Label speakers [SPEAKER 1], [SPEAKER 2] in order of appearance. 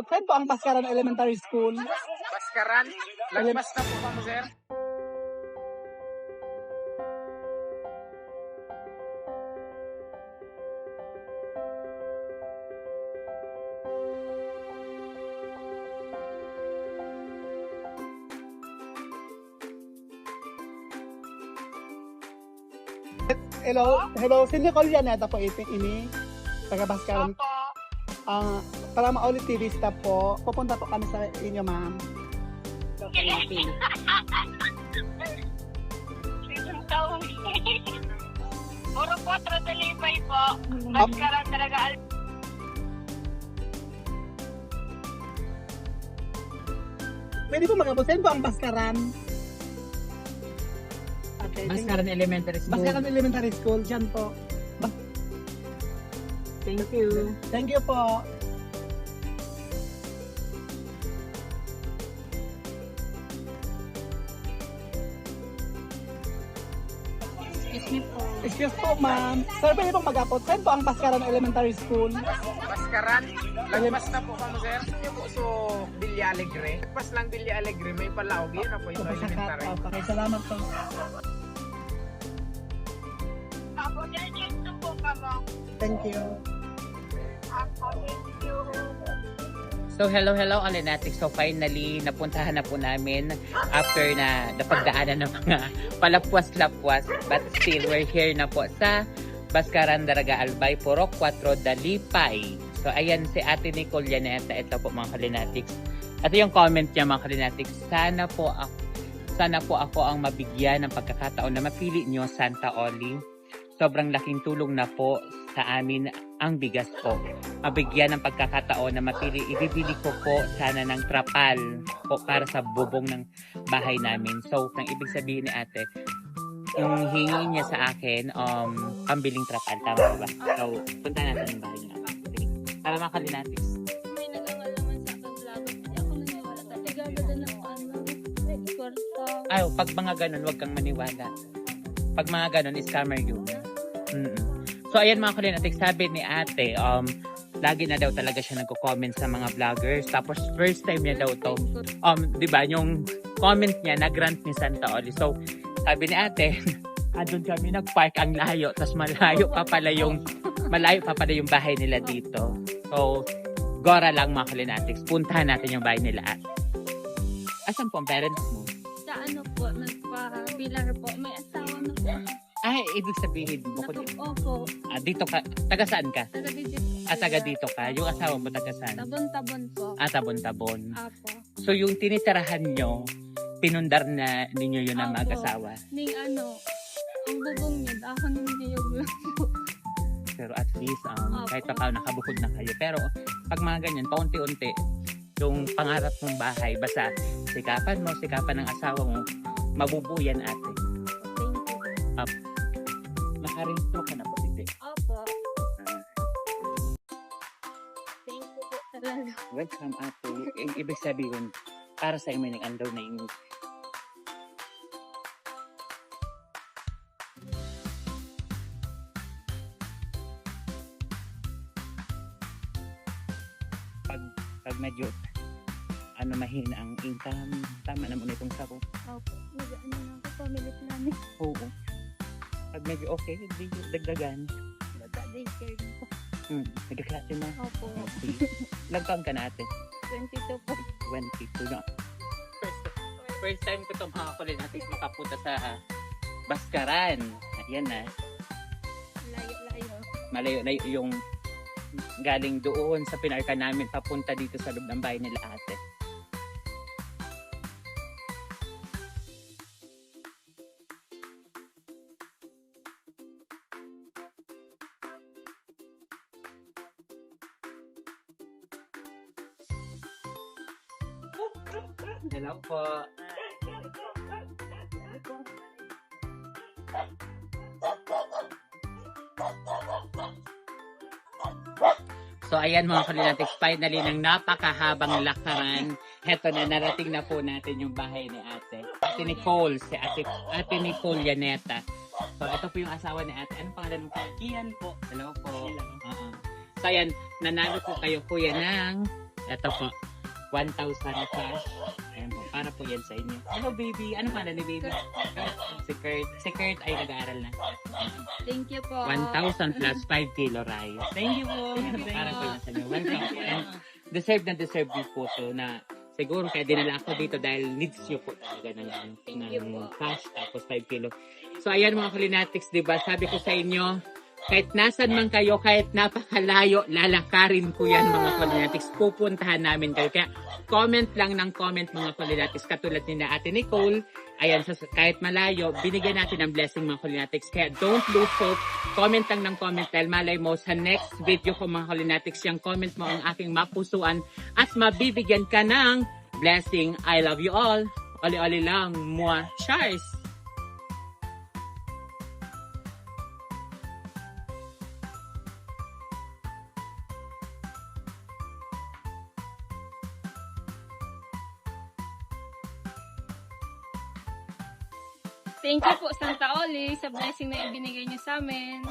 [SPEAKER 1] Saan po ang Baskaran Elementary School?
[SPEAKER 2] Baskaran? Lagpas na po kami, sir.
[SPEAKER 1] Hello, si Nicole Yaneta po ini, taga Baskaran. Para maulit TV stop po, pupunta po kami sa inyo, ma'am.
[SPEAKER 3] Puro 4 delivery po. Baskaran talaga.
[SPEAKER 1] Pwede po mag-abusin po ang Baskaran. Okay,
[SPEAKER 2] Baskaran Elementary School.
[SPEAKER 1] Baskaran Elementary School, dyan po.
[SPEAKER 2] Thank you.
[SPEAKER 1] Thank you po. Excuse po, ma'am. Sir, pwede pong mag-apot. Saan po ang Baskaran Elementary School?
[SPEAKER 2] Baskaran? Lagpas na po kami, sir. Yung po, so, Villa Alegre. Lagpas lang Villa Alegre, may palaog. Yun na po ito, elementary.
[SPEAKER 1] Okay, salamat po.
[SPEAKER 3] Ako dyan yung po kamo.
[SPEAKER 1] Thank you.
[SPEAKER 3] Ako, thank you.
[SPEAKER 2] So hello Alinatics. So finally napuntahan na po namin after na napagdaanan ng mga palapwas-lapwas, but still we're here na po sa Baskaran Daraga Albay, Purok 4, Dalipay. So ayan si Ate Nicole Yaneta. Ito po mga Kalinatics. Ito yung comment niya mga Kalinatics. Sana po ako ang mabigyan ng pagkakataon na mapili niyo Santa Oli. Sobrang laking tulong na po sa amin ang bigas po. Mabigyan ng pagkakataon na mapili, ibibili ko po sana ng trapal po para sa bubong ng bahay namin. So, ang ibig sabihin ni ate, yung hingi niya sa akin, pambiling trapal. Tama ba? So, punta natin yung bahay niya. Para makalinatics.
[SPEAKER 4] May nagangalaman sa akin vlog. Hindi ako naniwala. Kasi gaganda na ako kwarta.
[SPEAKER 2] Ay, pag mga ganun, huwag kang maniwala. Pag mga ganun, scammer yun. So, ayan mga Kalinatics, sabi ni ate, lagi na daw talaga siya nagko-comment sa mga vloggers. Tapos, first time niya daw to. Di ba, yung comment niya, na-grant ni Santa Oli. So, sabi ni ate, andun kami nag-park ang layo. Tapos, malayo pa pala yung bahay nila dito. So, gora lang mga Kalinatics. Puntahan natin yung bahay nila ate. Asan po ang parents mo?
[SPEAKER 4] Sa ano po, nagpa-pillar po. May asawa na po.
[SPEAKER 2] Ay, ibig sabihin mo ko dito.
[SPEAKER 4] Opo.
[SPEAKER 2] Dito ka, taga saan ka?
[SPEAKER 4] Taga dito.
[SPEAKER 2] Taga dito ka. Yung asawa mo taga saan?
[SPEAKER 4] Tabon-tabon po.
[SPEAKER 2] Tabon-tabon.
[SPEAKER 4] Apo.
[SPEAKER 2] So yung tinitirahan nyo, pinundar na ninyo yun ang
[SPEAKER 4] Opo.
[SPEAKER 2] mag-asawa.
[SPEAKER 4] Ning ano, ang bubong niya, dahon niya yung
[SPEAKER 2] Pero at least,
[SPEAKER 4] Opo.
[SPEAKER 2] kahit pa nakabukod na kayo. Pero pag mga ganyan, paunti-unti, yung pangarap mong bahay, basta sikapan ng asawa mo, mabubuyan ate.
[SPEAKER 4] Thank you.
[SPEAKER 2] Naka-restro ka na po, hindi?
[SPEAKER 4] Opo. Thank you po talaga.
[SPEAKER 2] Welcome ate. Ibig sabihin, para sa inyo nag-andaw na yung pag medyo mahina ang income, tama na muna itong sako.
[SPEAKER 4] Opo. Nag-ano na ako, family planning.
[SPEAKER 2] Oo. Pag medyo okay, hindi dagdagan.
[SPEAKER 4] Nag-daycare po.
[SPEAKER 2] Nagkaklase na.
[SPEAKER 4] Opo.
[SPEAKER 2] Okay. Ilang taon ka na ate?
[SPEAKER 4] 22 po.
[SPEAKER 2] 22 na. First time ko itong mga Kalinatics makapunta sa Baskaran. Ayan na.
[SPEAKER 4] Layo-layo.
[SPEAKER 2] Malayo yung galing doon sa pinarka namin papunta dito sa loob ng bahay nila ate. Hello po. So ayan mga Kalinatics, finally ng napakahabang lakaran. Heto na, narating na po natin yung bahay ni ate. Ate Nicole, si ate Nicole Yaneta. So ito po yung asawa ni ate. Anong pangalan mo po? Kian po. Hello po. So ayan, nanalo po kayo kuya ng Ito po, 1,000 cash. Ayan po, para po yan sa inyo. Hello baby, ano pala ni baby? Si Kurt. Si Kurt ay nag-aaral na.
[SPEAKER 4] Thank you po.
[SPEAKER 2] 1,000 plus 5 kilo rice. Thank you po. Para po yan sa inyo. Welcome. And deserve na deserve din po to na siguro kaya dinala ako dito dahil needs nyo po talaga ng cash tapos 5 kilo. So ayan mga Kulinatics, diba? Sabi ko sa inyo, kahit nasan man kayo, kahit napakalayo, lalakarin ko yan mga Kulinatics. Pupuntahan namin kayo. Kaya comment lang ng comment mga Kulinatics. Katulad ni na Ate Nicole. Ayan, kahit malayo, binigyan natin ng blessing mga Kulinatics. Kaya don't lose hope. Comment lang ng comment dahil malay mo sa next video ko mga Kulinatics, yung comment mo ang aking mapusuan at mabibigyan ka ng blessing. I love you all. Oli-oli lang. Mwah. Cheers!
[SPEAKER 4] Thank you po, Santa Oli, sa blessing na ibinigay niyo sa amin.